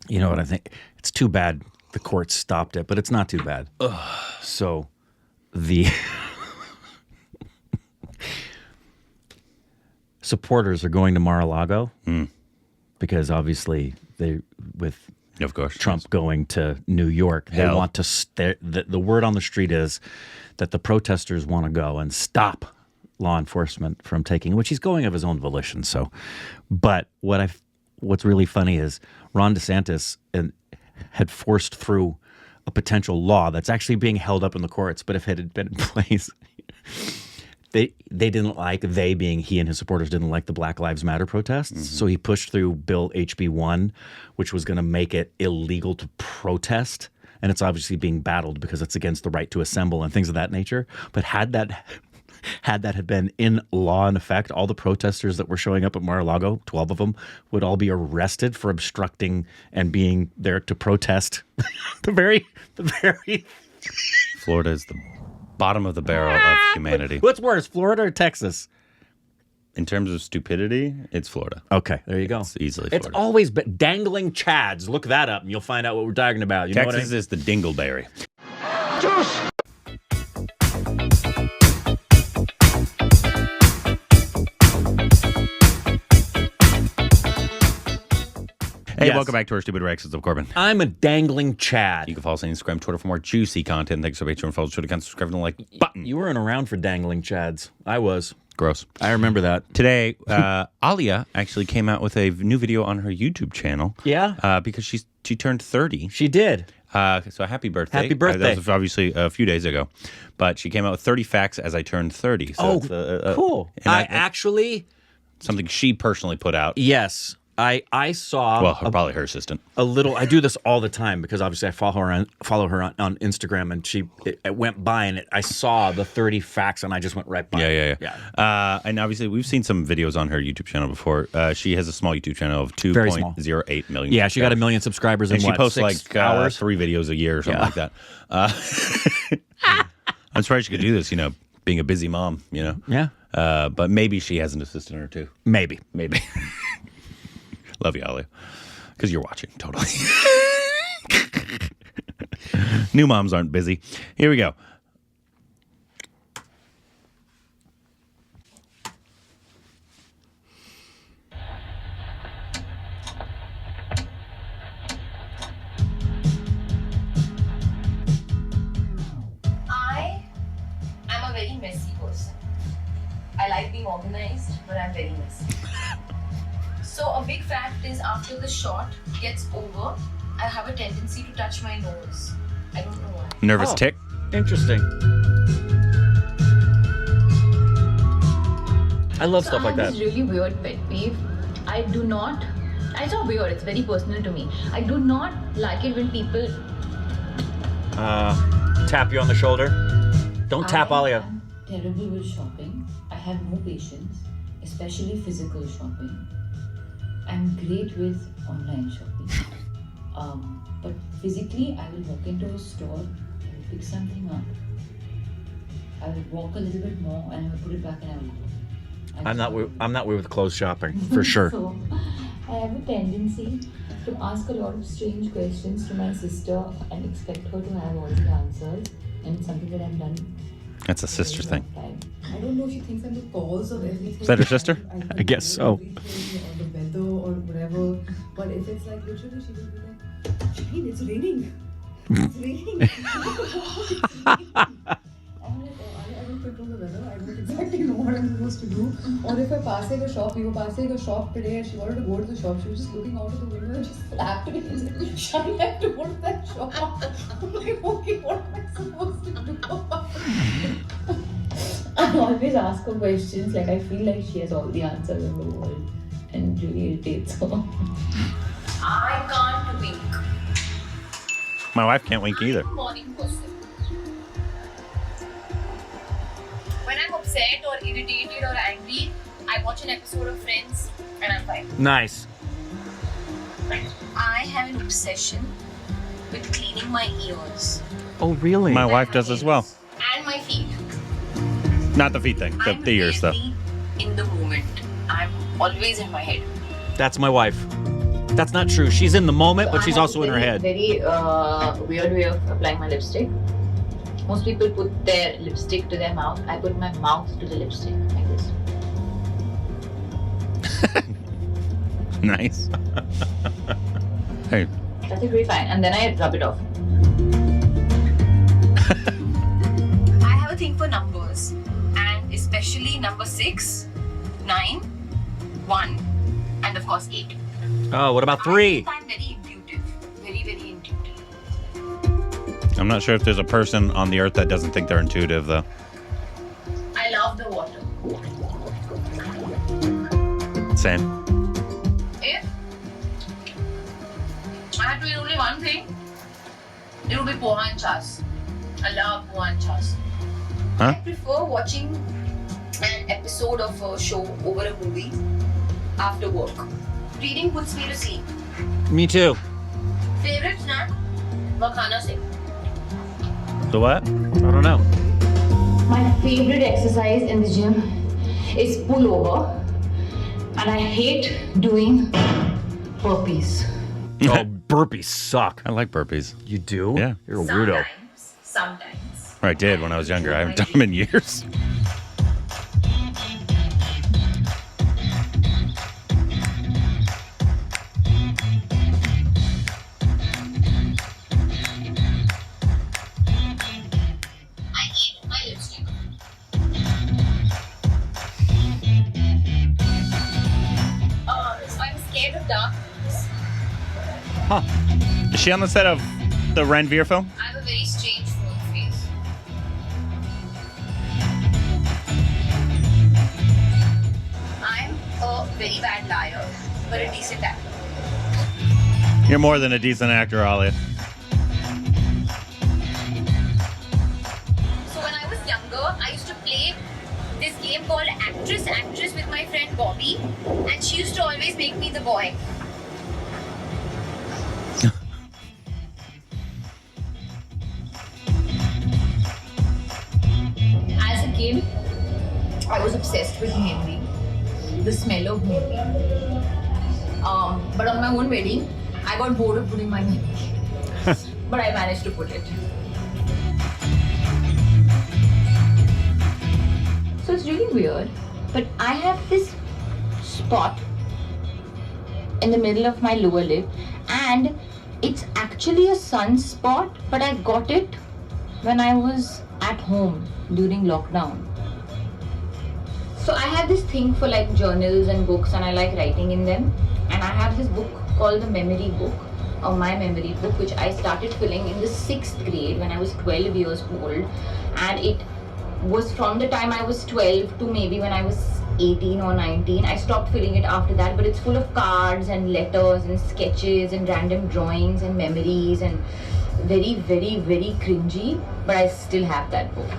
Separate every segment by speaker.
Speaker 1: You know what I think? It's too bad the court stopped it, but it's not too bad. So the supporters are going to Mar-a-Lago because obviously with
Speaker 2: of course
Speaker 1: Trump going to New York, they want to. The word on the street is that the protesters want to go and stop law enforcement from taking, which he's going of his own volition. So, but what's really funny is Ron DeSantis had forced through a potential law that's actually being held up in the courts. But if it had been in place, they didn't like, they being he and his supporters didn't like the Black Lives Matter protests. So he pushed through Bill HB1, which was going to make it illegal to protest. And it's obviously being battled because it's against the right to assemble and things of that nature. But had that had been in law and effect, all the protesters that were showing up at Mar-a-Lago, 12 of them, would all be arrested for obstructing and being there to protest. the very
Speaker 2: Florida is the bottom of the barrel of humanity.
Speaker 1: What's worse, Florida or Texas?
Speaker 2: In terms of stupidity, it's Florida.
Speaker 1: Okay, there you go.
Speaker 2: It's easily Florida.
Speaker 1: It's always been dangling chads. Look that up and you'll find out what we're talking about. You know what I mean?
Speaker 2: Texas is the dingleberry. Hey,
Speaker 1: Yes.
Speaker 2: welcome back to our Stupid Reactions of Corbin.
Speaker 1: I'm a dangling chad.
Speaker 2: You can follow us on Instagram, Twitter for more juicy content. Thanks so much for following Twitter account, subscribe, and the like button.
Speaker 1: You weren't around for dangling chads. I was.
Speaker 2: Gross.
Speaker 1: I remember that.
Speaker 2: Today, Alia actually came out with a new video on her YouTube channel.
Speaker 1: Yeah?
Speaker 2: Because she turned 30.
Speaker 1: She did.
Speaker 2: So happy birthday.
Speaker 1: Happy birthday.
Speaker 2: That was obviously a few days ago. But she came out with 30 facts as I turned 30. So
Speaker 1: cool.
Speaker 2: and
Speaker 1: I actually...
Speaker 2: something she personally put out.
Speaker 1: Yes. I saw...
Speaker 2: Well, probably her assistant.
Speaker 1: a little... I do this all the time because obviously I follow her on Instagram, and it went by and I saw the 30 facts and I just went right by.
Speaker 2: Yeah. And obviously we've seen some videos on her YouTube channel before. She has a small YouTube channel of 2.08 million.
Speaker 1: Yeah, she got 1 million subscribers
Speaker 2: and
Speaker 1: in
Speaker 2: she posts
Speaker 1: 6
Speaker 2: like
Speaker 1: hours?
Speaker 2: 3 videos a year or something like that. I'm surprised she could do this, being a busy mom,
Speaker 1: Yeah.
Speaker 2: But maybe she has an assistant or two.
Speaker 1: Maybe.
Speaker 2: Love you, Alia. Because you're watching, totally. New moms aren't busy. Here we go.
Speaker 3: I am a very messy person. I like being organized, but I'm very messy. So a big fact is, after the shot gets over, I have a tendency to touch my nose. I don't know why.
Speaker 2: Nervous tick?
Speaker 1: Interesting. I love stuff like
Speaker 4: I
Speaker 1: that.
Speaker 4: have this really weird pet peeve. It's not weird, it's very personal to me. I do not like it when people...
Speaker 1: Tap you on the shoulder. Don't tap Alia.
Speaker 5: I'm terrible with shopping. I have no patience, especially physical shopping. I'm great with online shopping. But physically, I will walk into a store, I will pick something up, I will walk a little bit more, and I will put it back and I will go.
Speaker 1: I'm not with clothes shopping, for sure.
Speaker 5: So, I have a tendency to ask a lot of strange questions to my sister and expect her to have all the answers. And it's something that I've done.
Speaker 2: That's a sister thing.
Speaker 6: I don't know if she thinks I'm the cause of everything.
Speaker 2: Is that her sister?
Speaker 1: I guess so.
Speaker 6: Or the weather or whatever. But if it's like literally, she will be like, Shaheen, it's raining. It's raining. It's raining. I'm like, oh, I don't control the weather. I don't exactly know what I'm supposed to do. Or if I passing a shop, we were passing a shop today and she wanted to go to the shop. She was just looking out of the window and just slapped me and said, Shaheen, I have to go to that shop. I'm like, okay, what am I supposed to do?
Speaker 5: I always ask her questions, like I feel like she has all the answers in the world, and it really irritates her.
Speaker 3: I can't wink.
Speaker 2: My wife can't wink either.
Speaker 3: I'm a morning person. When I'm upset or irritated or angry, I watch an episode of Friends and I'm fine.
Speaker 1: Nice.
Speaker 3: I have an obsession with cleaning my ears.
Speaker 1: Oh, really?
Speaker 2: My wife does as well.
Speaker 3: And my feet.
Speaker 2: Not the feet thing, the ears stuff.
Speaker 3: In the moment. I'm always in my head.
Speaker 1: That's my wife. That's not true. She's in the moment, but
Speaker 4: I
Speaker 1: she's
Speaker 4: have
Speaker 1: also
Speaker 4: a
Speaker 1: in her head.
Speaker 4: Very weird way of applying my lipstick. Most people put their lipstick to their mouth. I put my mouth to the lipstick like this.
Speaker 2: Nice. Hey.
Speaker 4: That's a great fine. And then I rub it off.
Speaker 3: I have a thing for numbers, and especially number 6, 9, 1, and of course 8.
Speaker 1: Oh, what about
Speaker 3: I
Speaker 1: 3?
Speaker 3: think I'm very intuitive. Very, very intuitive.
Speaker 2: I'm not sure if there's a person on the earth that doesn't think they're intuitive, though.
Speaker 3: I love the water.
Speaker 2: Same.
Speaker 3: If I had to eat only one thing, it would be poha and chas. I love poha and chas.
Speaker 2: Huh?
Speaker 3: I prefer watching an episode of a show over a movie after work. Reading puts me to sleep.
Speaker 1: Me too.
Speaker 3: Favorite snack? Makhana Singh.
Speaker 2: The what?
Speaker 1: I don't know.
Speaker 4: My favorite exercise in the gym is pull over. And I hate doing burpees.
Speaker 1: Oh, burpees suck.
Speaker 2: I like burpees.
Speaker 1: You do?
Speaker 2: Yeah.
Speaker 1: You're a weirdo.
Speaker 3: Sometimes.
Speaker 2: Or I did when I was younger. I haven't done them in years.
Speaker 3: I eat my lipstick. So I'm scared of darkness.
Speaker 2: Is she on the set of the Ranveer film?
Speaker 3: I have a very strange phone face. I'm a very bad liar, but a decent actor.
Speaker 2: You're more than a decent actor, Alia.
Speaker 3: So when I was younger, I used to play this game called Actress with my friend Bobby, and she used to always make me the boy. As a kid, I was obsessed with mehendi, the smell of mehendi. But on my own wedding, I got bored of putting my mehendi, but I managed to put it.
Speaker 4: So it's really weird. But I have this spot in the middle of my lower lip, and it's actually a sunspot, but I got it when I was at home during lockdown. So I have this thing for like journals and books, and I like writing in them. And I have this book called the memory book, or my memory book, which I started filling in the 6th grade when I was 12 years old. And it was from the time I was 12 to maybe when I was 18 or 19. I stopped filling it after that, but it's full of cards and letters and sketches and random drawings and memories and very, very, very cringy, but I still have that book.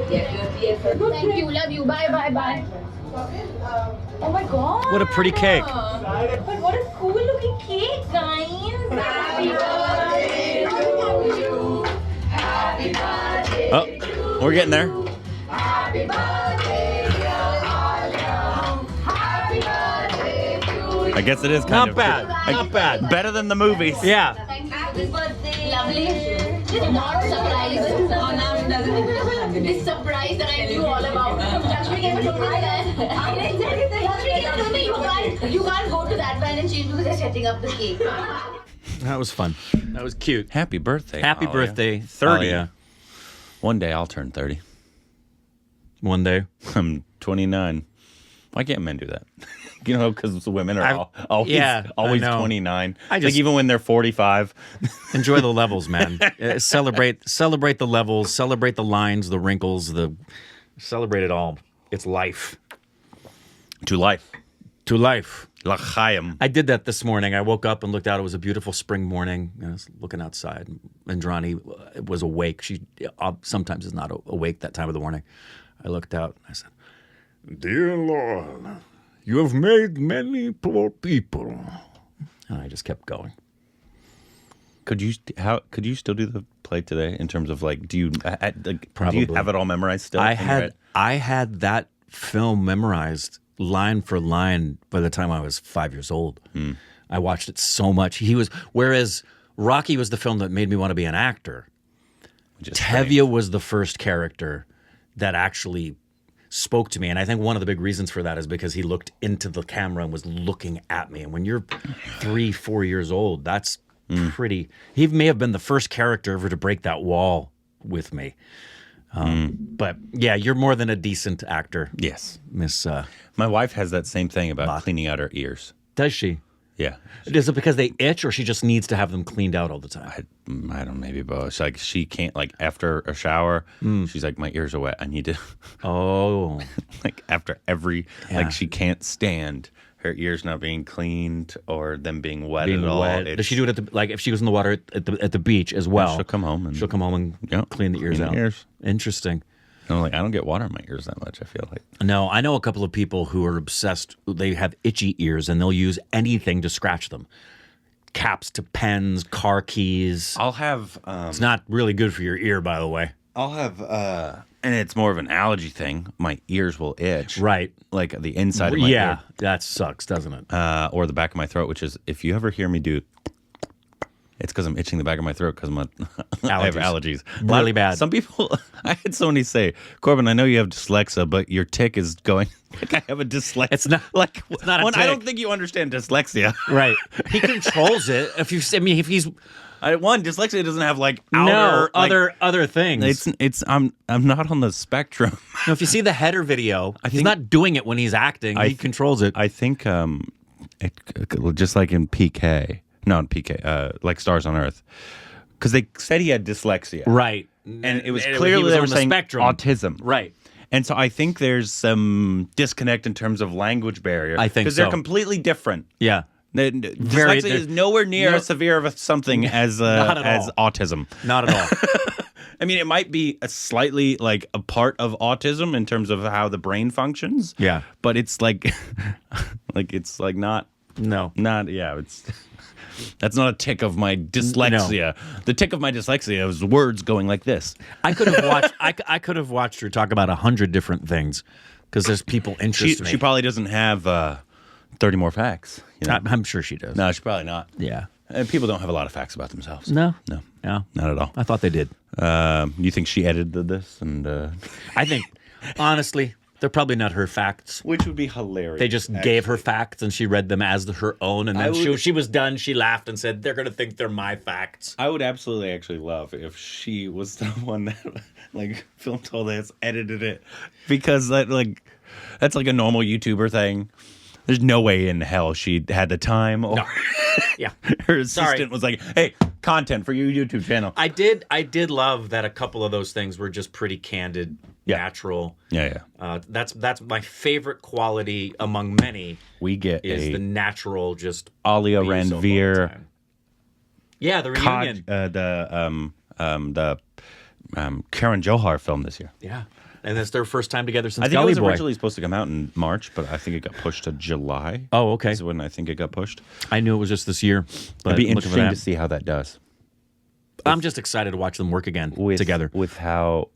Speaker 4: Thank you, love you, bye, bye, bye. Oh my god.
Speaker 1: What a pretty cake.
Speaker 4: But what a cool looking cake, guys. Happy birthday to you. Happy birthday.
Speaker 2: Oh, we're getting there.
Speaker 4: Happy birthday, dear Alia. Happy birthday to you.
Speaker 2: I guess it is kind
Speaker 1: Not
Speaker 2: of
Speaker 1: bad. Not bad.
Speaker 2: better than the movies.
Speaker 1: Yeah.
Speaker 4: Happy birthday. Lovely. Not surprised. This surprise that I knew all about. Lakshmi gave it to me then. Lakshmi gave it to me. You can't go to that van and change because they're setting up the cake.
Speaker 1: That was fun. That was cute.
Speaker 2: Happy birthday.
Speaker 1: Happy
Speaker 2: Alia.
Speaker 1: birthday,
Speaker 2: 30.
Speaker 1: Alia.
Speaker 2: One day I'll turn 30.
Speaker 1: One day.
Speaker 2: I'm 29. Why can't men do that? You know, because the women are always
Speaker 1: yeah, I know.
Speaker 2: 29.
Speaker 1: I just-
Speaker 2: like even when they're 45.
Speaker 1: Enjoy the levels, man. Celebrate the levels, celebrate the lines, the wrinkles, celebrate it all. It's life.
Speaker 2: To life.
Speaker 1: To life.
Speaker 2: L'chaim.
Speaker 1: I did that this morning. I woke up and looked out. It was a beautiful spring morning. I was looking outside. Indrani was awake. She sometimes is not awake that time of the morning. I looked out and I said, "Dear Lord, you have made many poor people." And I just kept going.
Speaker 2: Could you still do the play today in terms of like do you
Speaker 1: Probably.
Speaker 2: have it all memorized still?
Speaker 1: I
Speaker 2: in your head?
Speaker 1: had that film memorized line for line by the time I was 5 years old. I watched it so much. Whereas Rocky was the film that made me want to be an actor. Tevye was the first character that actually spoke to me. And I think one of the big reasons for that is because he looked into the camera and was looking at me. And when you're 3-4 years old, that's pretty... He may have been the first character ever to break that wall with me. But yeah, you're more than a decent actor.
Speaker 2: Yes.
Speaker 1: Miss...
Speaker 2: My wife has that same thing about
Speaker 1: Bhatt.
Speaker 2: cleaning out her ears.
Speaker 1: Does she?
Speaker 2: Yeah.
Speaker 1: Is it because they itch, or she just needs to have them cleaned out all the time?
Speaker 2: I don't know, maybe both. It's like she can't, like, after a shower, she's like, my ears are wet. I need to...
Speaker 1: Oh.
Speaker 2: Like, after every... Like, she can't stand her ears not being cleaned or them being wet at all.
Speaker 1: Does she do it at the, like, if she goes in the water at the beach as well?
Speaker 2: She'll come home and...
Speaker 1: Clean the ears out. Interesting.
Speaker 2: I'm like, I don't get water in my ears that much, I feel like.
Speaker 1: No, I know a couple of people who are obsessed. They have itchy ears, and they'll use anything to scratch them. Caps to pens, car keys.
Speaker 2: I'll have...
Speaker 1: it's not really good for your ear, by the way.
Speaker 2: I'll have... and it's more of an allergy thing. My ears will itch.
Speaker 1: Right.
Speaker 2: Like the inside of my ear.
Speaker 1: Yeah, that sucks, doesn't it?
Speaker 2: Or the back of my throat, which is, if you ever hear me do... It's because I'm itching the back of my throat because I have allergies.
Speaker 1: Really bad.
Speaker 2: Some people, I had somebody say, Corbin, I know you have dyslexia, but your tick is going like I have a dyslexia.
Speaker 1: It's not
Speaker 2: like
Speaker 1: it's not a tick.
Speaker 2: I don't think you understand dyslexia.
Speaker 1: Right. He controls it. If he's
Speaker 2: dyslexia doesn't have like outer
Speaker 1: other things.
Speaker 2: I'm not on the spectrum.
Speaker 1: No, if you see the header video, he's not doing it when he's acting. He controls it.
Speaker 2: I think just like in PK. No, PK, like Stars on Earth. Because they said he had dyslexia.
Speaker 1: Right.
Speaker 2: And it was clearly they were saying autism.
Speaker 1: Right.
Speaker 2: And so I think there's some disconnect in terms of language barrier.
Speaker 1: I think
Speaker 2: because they're completely different.
Speaker 1: Yeah.
Speaker 2: Dyslexia is nowhere near as severe of something as autism.
Speaker 1: Not at all.
Speaker 2: I mean, it might be a slightly like a part of autism in terms of how the brain functions.
Speaker 1: Yeah.
Speaker 2: But it's like, it's like not.
Speaker 1: No.
Speaker 2: Not, yeah, it's... That's not a tick of my dyslexia. No. The tick of my dyslexia is words going like this.
Speaker 1: I could have watched. I could have watched her talk about 100 different things because there's people interested.
Speaker 2: She probably doesn't have 30 more facts. You know?
Speaker 1: I'm sure she does.
Speaker 2: No, she probably not.
Speaker 1: Yeah,
Speaker 2: people don't have a lot of facts about themselves.
Speaker 1: No,
Speaker 2: not at all.
Speaker 1: I thought they did.
Speaker 2: You think she edited this? And
Speaker 1: I think, honestly. They're probably not her facts.
Speaker 2: Which would be hilarious.
Speaker 1: They just gave her facts and she read them as her own. And then she was done. She laughed and said, they're going to think they're my facts.
Speaker 2: I would absolutely actually love if she was the one that like filmed all this, edited it. Because that's like a normal YouTuber thing. There's no way in hell she had the time. Or
Speaker 1: no. Yeah.
Speaker 2: Her assistant was like, hey, content for your YouTube channel.
Speaker 1: I did love that a couple of those things were just pretty candid, natural.
Speaker 2: Yeah.
Speaker 1: That's my favorite quality among many.
Speaker 2: We get
Speaker 1: the natural, just
Speaker 2: Alia Ranveer.
Speaker 1: Yeah, the reunion.
Speaker 2: The Karan Johar film this year.
Speaker 1: Yeah. And that's their first time together since
Speaker 2: I think
Speaker 1: Gully
Speaker 2: it was
Speaker 1: Boy.
Speaker 2: originally supposed to come out in March, but I think it got pushed to July.
Speaker 1: Oh, okay.
Speaker 2: Is when I think it got pushed.
Speaker 1: I knew it was just this year. But
Speaker 2: it'd be interesting to see how that does.
Speaker 1: I'm just excited to watch them work again together.
Speaker 2: With how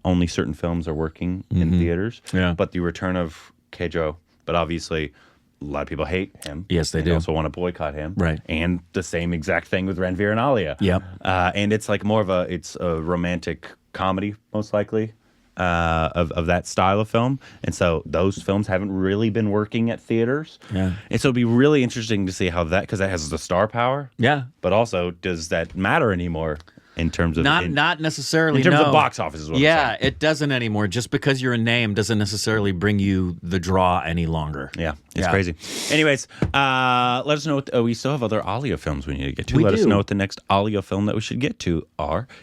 Speaker 2: only certain films are working in theaters.
Speaker 1: Yeah.
Speaker 2: But the return of Kejo, but obviously a lot of people hate him.
Speaker 1: Yes, they do.
Speaker 2: They also want to boycott him.
Speaker 1: Right.
Speaker 2: And the same exact thing with Ranveer and Alia.
Speaker 1: Yep.
Speaker 2: And it's like more of a romantic comedy, most likely. Of that style of film, and so those films haven't really been working at theaters.
Speaker 1: Yeah,
Speaker 2: and so it'd be really interesting to see how that, because that has the star power.
Speaker 1: Yeah,
Speaker 2: but also, does that matter anymore in terms of
Speaker 1: not necessarily
Speaker 2: in terms of box office? Is what I'm saying.
Speaker 1: It doesn't anymore. Just because you're a name doesn't necessarily bring you the draw any longer.
Speaker 2: Yeah, it's crazy. Anyways, let us know. We still have other Alia films we need to get to. Let us know what the next Alia film that we should get to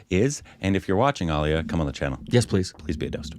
Speaker 2: is. And if you're watching Alia, come on the channel.
Speaker 1: Yes, please.
Speaker 2: Please be a dosed.